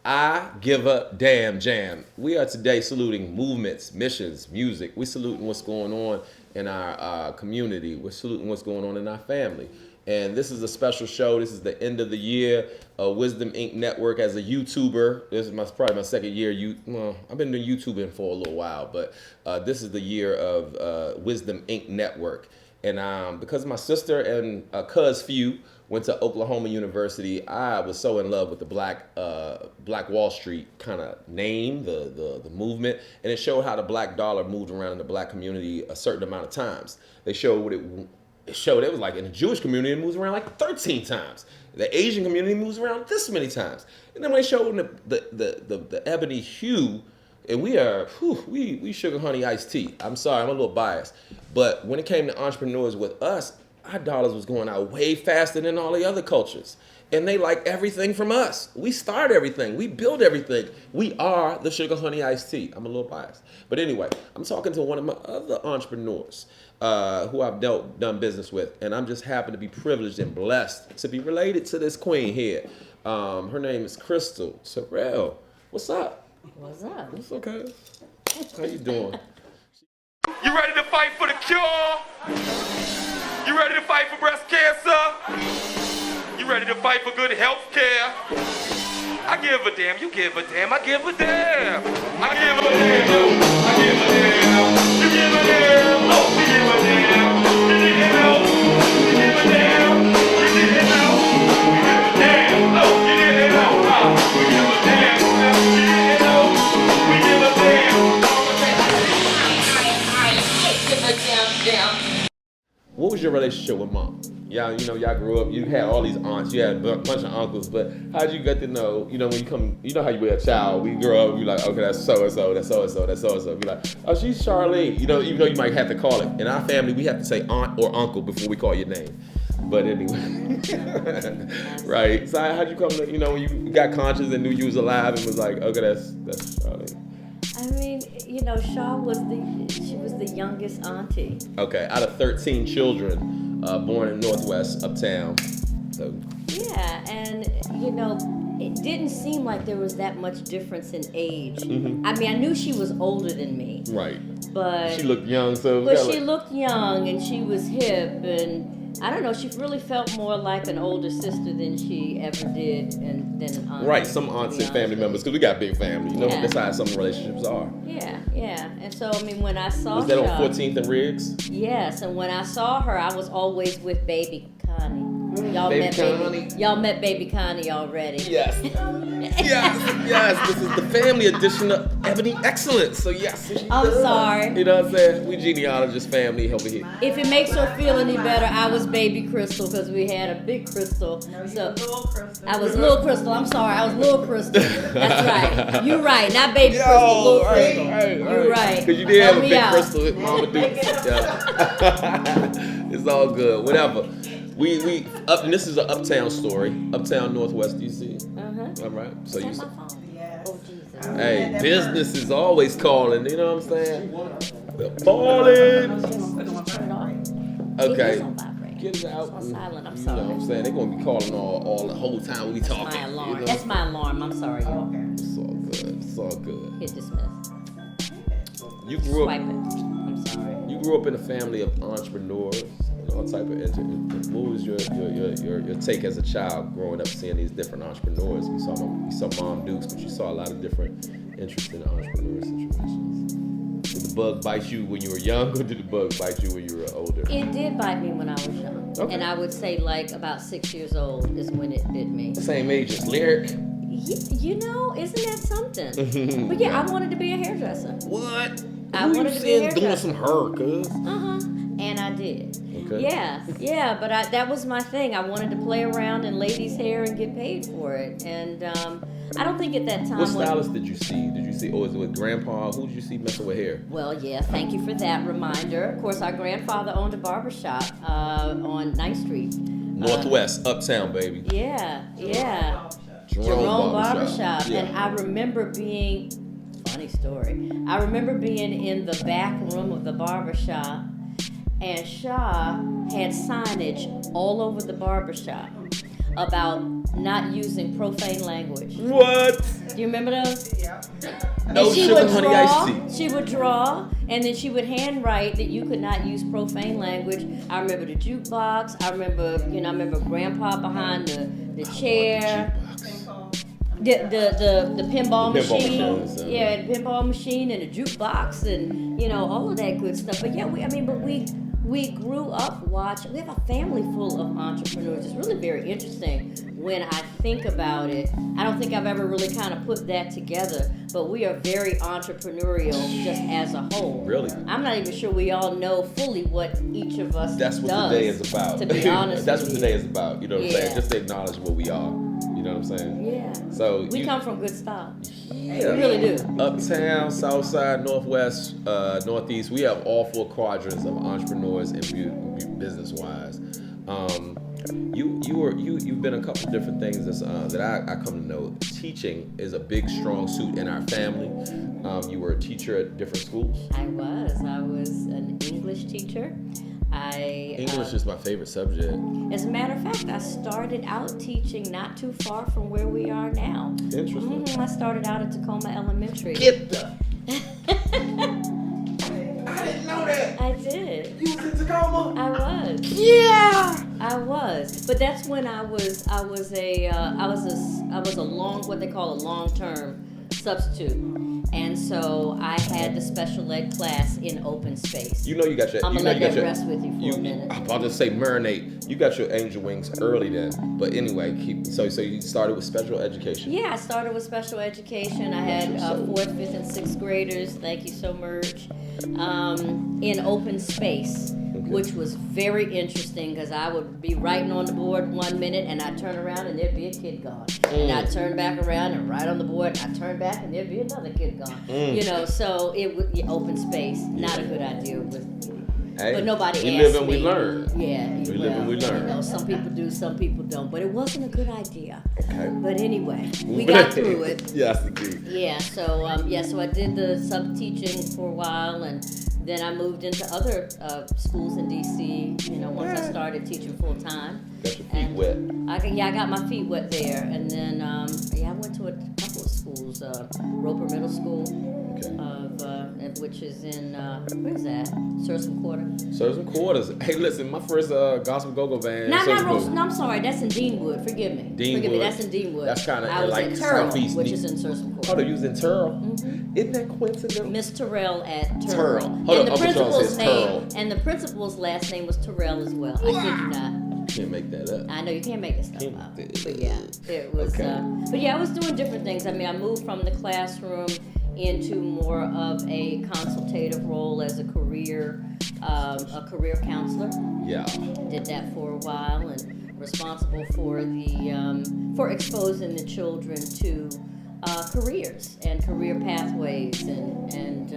I give a damn jam. We are today saluting movements, missions, music. We're saluting what's going on in our community. We're saluting what's going on in our family. And this is a special show. This is the end of the year. Wisdom Inc. Network as a YouTuber. This is probably my second year. I've been doing YouTubing for a little while, but this is the year of Wisdom Inc. Network. And because my sister and cuz Few went to Oklahoma University, I was so in love with the Black Wall Street kind of name, the movement, and it showed how the black dollar moved around in the black community a certain amount of times. They showed what it showed. It was like in the Jewish community, it moves around like 13 times. The Asian community moves around this many times. And then when they showed the ebony hue, and we sugar honey iced tea. I'm sorry, I'm a little biased. But when it came to entrepreneurs with us, our dollars was going out way faster than all the other cultures. And they like everything from us. We start everything. We build everything. We are the sugar honey iced tea. I'm a little biased. But anyway, I'm talking to one of my other entrepreneurs who I've done business with. And I'm just happy to be privileged and blessed to be related to this queen here. Her name is Terrell. What's up? What's up? It's okay. How you doing? You ready to fight for the cure? You ready to fight for breast cancer? You ready to fight for good health care? I give a damn, you give a damn, I give a damn. I give a damn, I give a damn. You give a damn, oh, we give a damn. You didn't know, you give a damn. You didn't know, we give a damn. Oh, you didn't know, we give a damn. You didn't know, we give a damn. What was your relationship with mom? Y'all grew up, you had all these aunts, you had a bunch of uncles, but how'd you get to know, when you come, how you were a child, we grow up, you like, okay, that's so-and-so, that's so-and-so, that's so-and-so. Be like, oh, she's Charlene. Even though you might have to call it. In our family, we have to say aunt or uncle before we call your name. But anyway, right. So how'd you come to, when you got conscious and knew you was alive and was like, okay, that's Charlene. I mean, Shaw was the youngest auntie. Okay, out of 13 children born in Northwest, uptown. So. Yeah, and it didn't seem like there was that much difference in age. Mm-hmm. I mean, I knew she was older than me. Right. But she looked young, so. But she looked young, and she was hip, and I don't know. She really felt more like an older sister than she ever did, than an aunt. Right, some aunts and family members, because we got big family. Yeah. That's how some relationships are. Yeah. And so, I mean, when I saw was that Shaw, on 14th and Riggs? Yes, and when I saw her, I was always with Baby Connie. Y'all met Baby Connie already. Yes. yes. This is the family edition of Ebony Excellence. So yes. I'm sorry. You know what I'm saying? We genealogist family over here. If it makes her feel any better, I was Baby Crystal because we had a big Crystal. Little Crystal. I was Little Crystal. I'm sorry. I was Little Crystal. That's right. You're right. Not Baby Crystal. Little Crystal. You're right. Because you did have a big out. Crystal with Mama Dukes. Yeah. It's all good. Whatever. We up, and this is an uptown story. Uptown Northwest DC. All right. So you my phone? Yes. Oh Jesus. hey, business is always calling, you know what I'm saying? We're balling. Turn it off. Okay. It is on vibrate. Get it out. It's on silent. I'm You sorry. know what I'm saying? They're gonna be calling all the whole time we talking. My alarm. You know? That's my alarm. I'm sorry, y'all. It's all good. It's all good. Hit dismiss. You grew Swipe up. it. I'm sorry. You grew up in a family of entrepreneurs. All type of what was your take as a child growing up seeing these different entrepreneurs? You saw Mom Dukes, but you saw a lot of different interesting entrepreneur situations. Did the bug bite you when you were young, or did the bug bite you when you were older? It did bite me when I was young. Okay. And I would say like about 6 years old is when it bit me. Same age as Lyric. Isn't that something? But yeah, I wanted to be a hairdresser. What? I Who wanted you to be a seeing doing hairdresser. some hair, cuz? And I did. Okay. Yeah, but that was my thing. I wanted to play around in ladies' hair and get paid for it. And I don't think at that time. What stylist did you see? Was it with Grandpa? Who did you see messing with hair? Well, yeah, thank you for that reminder. Of course, our grandfather owned a barbershop on 9th Street. Northwest, uptown, baby. Yeah. Jerome Barbershop. Yeah. And I remember being, funny story, I remember being in the back room of the barbershop, and Shaw had signage all over the barbershop about not using profane language. What? Do you remember those? Yeah. No And she sugar, would honey, draw. iced tea. She would draw, and then she would handwrite that you could not use profane language. I remember the jukebox. I remember Grandpa behind the chair. The pinball The pinball machine, machines, yeah, the pinball machine and the jukebox and all of that good stuff. But yeah, we grew up watching. We have a family full of entrepreneurs. It's really very interesting when I think about it. I don't think I've ever really kind of put that together, but we are very entrepreneurial just as a whole. Really? I'm not even sure we all know fully what each of us That's what does. today is about. To be honest, That's with what you. today is about. You know what I'm Yeah. saying? Just to acknowledge what we are. You know what I'm saying? Yeah. So We come from good stuff. yeah. We really do. Uptown, South Side, Northwest, Northeast. We have all four quadrants of entrepreneurs and business-wise. You've been a couple of different things that I come to know. Teaching is a big, strong suit in our family. You were a teacher at different schools. I was an English teacher. English is my favorite subject. As a matter of fact, I started out teaching not too far from where we are now. Interesting. I started out at Tacoma Elementary. Get the. I didn't know that. I did. You was in Tacoma. I was. Yeah. I was. But that's when I was a what they call a long-term substitute. And so I had the special ed class in open space. You know you got your. I'm you gonna know let you got that your, rest with you for a minute. I'm about to say marinate. You got your angel wings early then, but anyway, so you started with special education. Yeah, I started with special education. I had 4th, 5th, and 6th graders. Thank you so much. In open space, which was very interesting because I would be writing on the board 1 minute and I'd turn around and there'd be a kid gone. And I'd turn back around and write on the board and I'd turn back and there'd be another kid gone. So it would be open space. Not a good idea. But nobody asked me. We live and we learn. Yeah. We live and we learn. Some people do, some people don't. But it wasn't a good idea. Okay. But anyway, we got through it. Yes, indeed. Yeah, so I did the sub teaching for a while, and then I moved into other schools in DC. Once I started teaching full time. Got your feet wet. I got my feet wet there, and then I went to a couple of schools. Roper Middle School, which is in where is that? Sursum Quarter. Sursum Quarters. Hey, listen, my first gospel go-go band. No, I'm sorry, that's in Deanwood. Forgive me. Deanwood. That's in Deanwood. That's kind I of was like at Terrell, southeast. which is in Sursum Quarter. Oh, they used in Terrell. Isn't that coincidental? Miss Terrell at Terrell. Terrell. Hold And up, the Uncle Charles principal's says name Terrell. and the principal's last name was Terrell as well. I kid you not. Can't make that up. I know you can't make this stuff Can't up. do it. But yeah, it was Okay. but yeah, I was doing different things. I mean, I moved from the classroom into more of a consultative role as a career counselor. Yeah. Did that for a while and responsible for for exposing the children to careers and career pathways and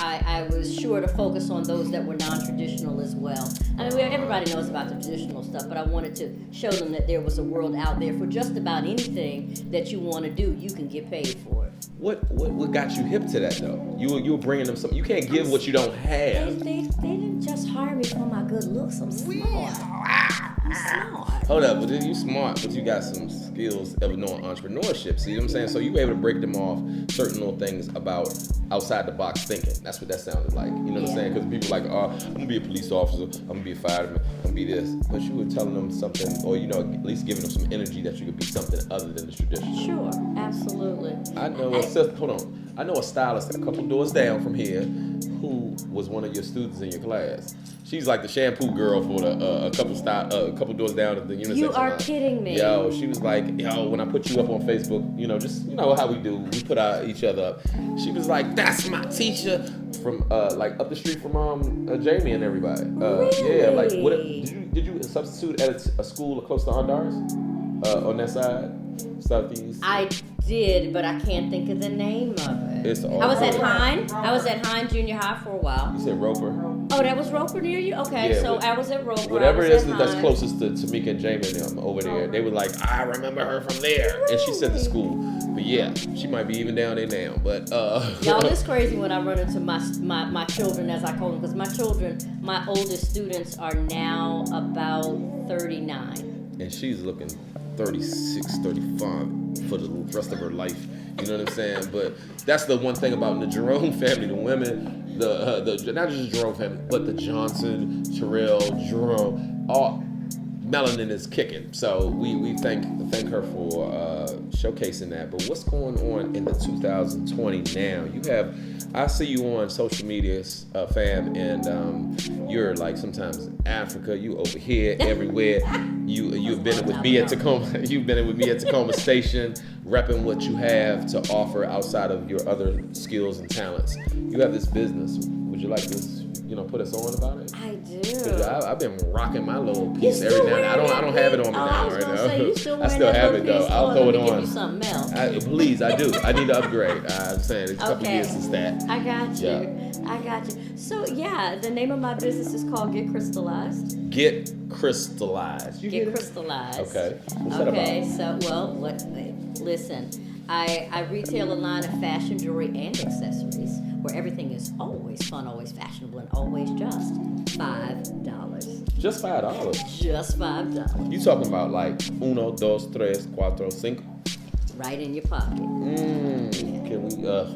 I was sure to focus on those that were non-traditional as well. I mean, everybody knows about the traditional stuff, but I wanted to show them that there was a world out there for just about anything that you want to do. You can get paid for it. What got you hip to that though? You were bringing them something. You can't give what you don't have. They didn't just hire me for my good looks. I'm smart. I'm smart. Hold up, but you smart, but you got some skills of knowing entrepreneurship. See what I'm saying? So you were able to break them off certain little things about outside the box thinking. That's what that sounded like. You know what I'm saying? Because people are like, oh, I'm gonna be a police officer, I'm gonna be a fireman, I'm gonna be this. But you were telling them something, or at least giving them some energy that you could be something other than the traditional. Sure, absolutely. I know I know a stylist a couple doors down from here who was one of your students in your class. She's like the shampoo girl for the a couple doors down at the unisex. You are salon. kidding me. Yo, she was like, when I put you up on Facebook, how we do, we put each other up. She was like, that's my teacher from like up the street from Jamie and everybody. Really? Yeah, like what did you substitute at a school close to Honduras on that side, southeast? I did, but I can't think of the name of it. It's all I was at good. Hine. I was at Hine Junior High for a while. You said Roper. Oh, that was Roper near you? Okay, Yeah, so but I was at Roper. Whatever I it was is at that's Hine. closest to Tamika and Jamie and them over there, they were like, I remember her from there. And she said the school. But yeah, she might be even down there now. But Y'all, it's crazy when I run into my children, as I call them, because my oldest students are now about 39. and she's looking 36, 35. for the rest of her life. You know what I'm saying? But that's the one thing about the Jerome family, the women, the not just Jerome family, but the Johnson, Terrell, Jerome, all melanin is kicking. So we thank her for showcasing that. But what's going on in the 2020 now? I see you on social media, fam, and you're like sometimes in Africa, you over here, everywhere. You've been with me at Tacoma. You've been with me at Tacoma Station, repping what you have to offer outside of your other skills and talents. You have this business. Would you like to, put us on about it? I do. 'Cause I've been rocking my little piece every now and then. I don't have it on me now right now. I still have it though. I'll throw it on. Give you something else. Please, I do. I need to upgrade. I'm saying it's a couple years since that. I got you. Yeah. I got you. So yeah, the name of my business is called Get Crystallized. Get Crystallized. Get Crystallized. Okay. What's that about? Listen, I retail a line of fashion jewelry and accessories where everything is always fun, always fashionable, and always just $5. Just $5. Just $5. You talking about like 1, 2, 3, 4, 5? Right in your pocket.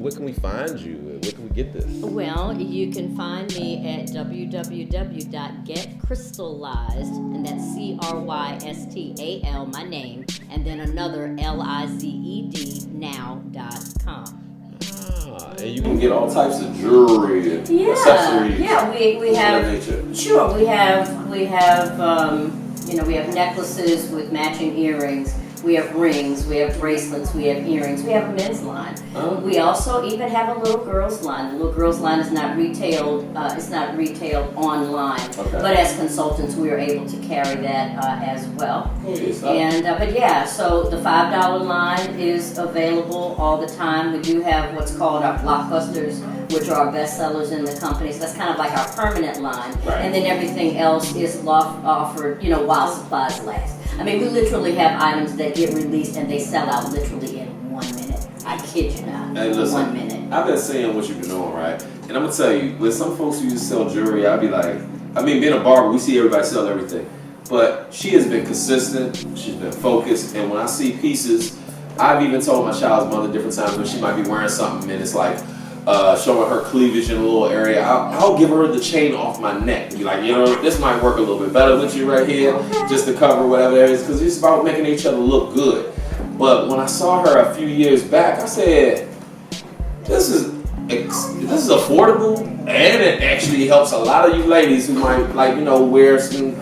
Where can we find you? Where can we get this? Well, you can find me at www.getcrystallized, and that's CRYSTAL, my name, and then another LIZED now.com. And you can get all types of jewelry and accessories. Yeah, we have. Sure, we have we have necklaces with matching earrings. We have rings, we have bracelets, we have earrings, we have a men's line. We also even have a little girls line. The little girls line is not retailed, online, but as consultants we are able to carry that as well. So the $5 line is available all the time. We do have what's called our blockbusters, which are our best sellers in the company. So that's kind of like our permanent line. Right. And then everything else is offered, while supplies last. I mean, we literally have items that get released and they sell out literally in 1 minute. I kid you not. Hey, listen, 1 minute. I've been seeing what you've been doing, right? And I'm gonna tell you, with some folks who used to sell jewelry, I'd be like, being a barber, we see everybody sell everything. But she has been consistent, she's been focused, and when I see pieces, I've even told my child's mother different times when she might be wearing something and it's like, showing her cleavage in a little area, I'll give her the chain off my neck and be like, this might work a little bit better with you right here, just to cover whatever it is, because it's about making each other look good. But when I saw her a few years back, I said, this is affordable, and it actually helps a lot of you ladies who might wear some,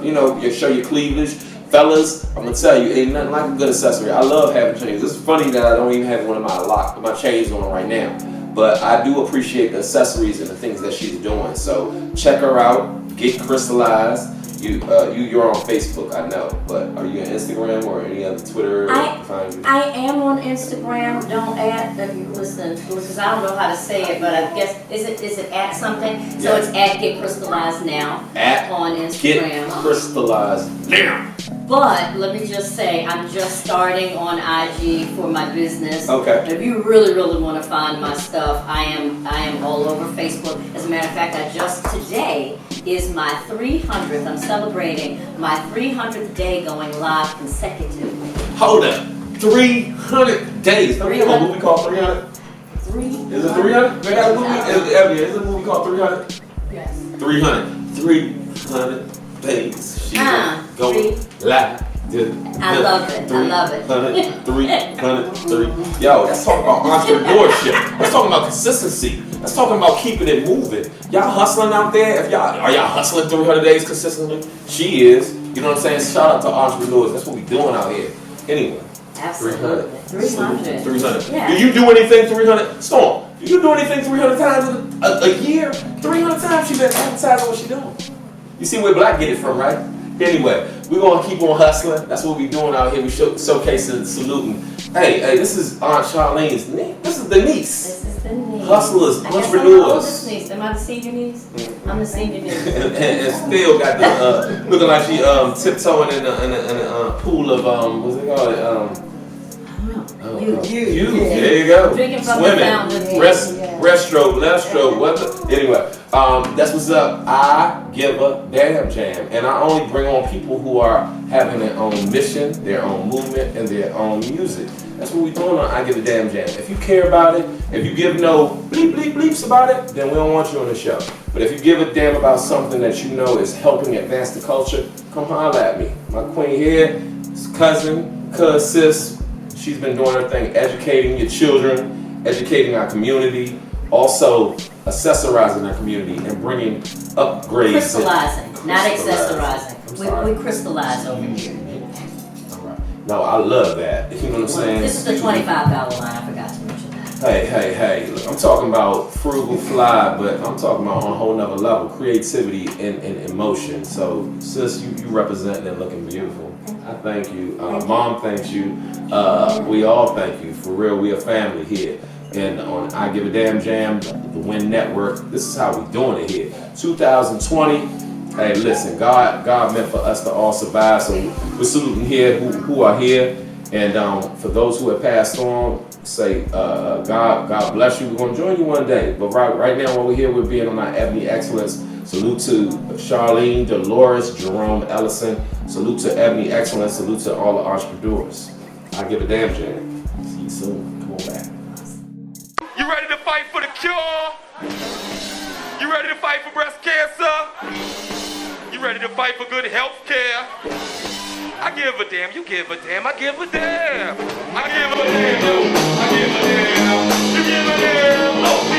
show your cleavage. Fellas, I'm gonna tell you, ain't nothing like a good accessory. I love having chains. It's funny that I don't even have one of my chains on right now. But I do appreciate the accessories and the things that she's doing. So check her out. Get Crystallized. You're on Facebook, I know. But are you on Instagram or any other Twitter? I am on Instagram. Don't listen, because I don't know how to say it, but I guess is it at something? So it's at Get Crystallized Now on Instagram. Get Crystallized Now. But let me just say, I'm just starting on IG for my business. Okay. If you really, really want to find my stuff, I am all over Facebook. As a matter of fact, today is my 300th. I'm celebrating my 300th day going live consecutively. Hold up. 300 days. Don't we have a movie called 300? Is it 300? They got a movie? Is it a movie called 300? Yes. 300 days. She's going live. I love it. 303. Yo, that's talking about entrepreneurship. That's talking about consistency. That's talking about keeping it moving. Y'all hustling out there? Are y'all hustling 300 days consistently? She is. You know what I'm saying? Shout out to entrepreneurs. That's what we doing out here. Anyway. Absolutely. 300. 300. Yeah. Do you do anything 300? Storm. Do you do anything 300 times a year? 300 times she been advertising what she doing. You see where Black get it from, right? Anyway, we're going to keep on hustling. That's what we're doing out here. We showcasing, saluting. Hey, this is Aunt Charlene's niece. This is the niece. This is the niece. Hustlers, I guess entrepreneurs. I'm the oldest niece. Am I the senior niece? I'm the senior niece. and still got the, looking like she tiptoeing in a pool of, what's it called? You. There you go. Drinking from Swimming. the fountain. Breaststroke, left stroke, what the? Anyway, that's what's up. I give a damn jam. And I only bring on people who are having their own mission, their own movement, and their own music. That's what we doing on I Give a Damn Jam. If you care about it, if you give no bleep bleep bleeps about it, then we don't want you on the show. But if you give a damn about something that you know is helping advance the culture, come holler at me. My queen here, cousin, sis, she's been doing her thing, educating your children, educating our community, also accessorizing our community and bringing upgrades. Crystallizing, not Crystallizing. accessorizing. We crystallize over here. No, I love that. You know what I'm saying? This is the $25 line. I forgot to mention that. Hey. Look, I'm talking about frugal fly, but I'm talking about on a whole nother level. Creativity and emotion. So, sis, you representing and looking beautiful. I thank you. Mom thanks you. We all thank you. For real, we a family here. And on I Give a Damn Jam, the Win Network, this is how we doing it here. 2020. Hey, listen, God meant for us to all survive, so we're saluting here who are here, and for those who have passed on, say God bless you. We're gonna join you one day, but right now while we're here, we're being on our Ebony Excellence. Salute to Charlene, Dolores, Jerome Ellison. Salute to Ebony Excellence. Salute to all the entrepreneurs. I Give a Damn Jam. See you soon. Come on back. You ready to fight for the cure? You ready to fight for breast cancer? You ready to fight for good health care? I give a damn, you give a damn, I give a damn. I give a damn, I give a damn, you give a damn. Oh.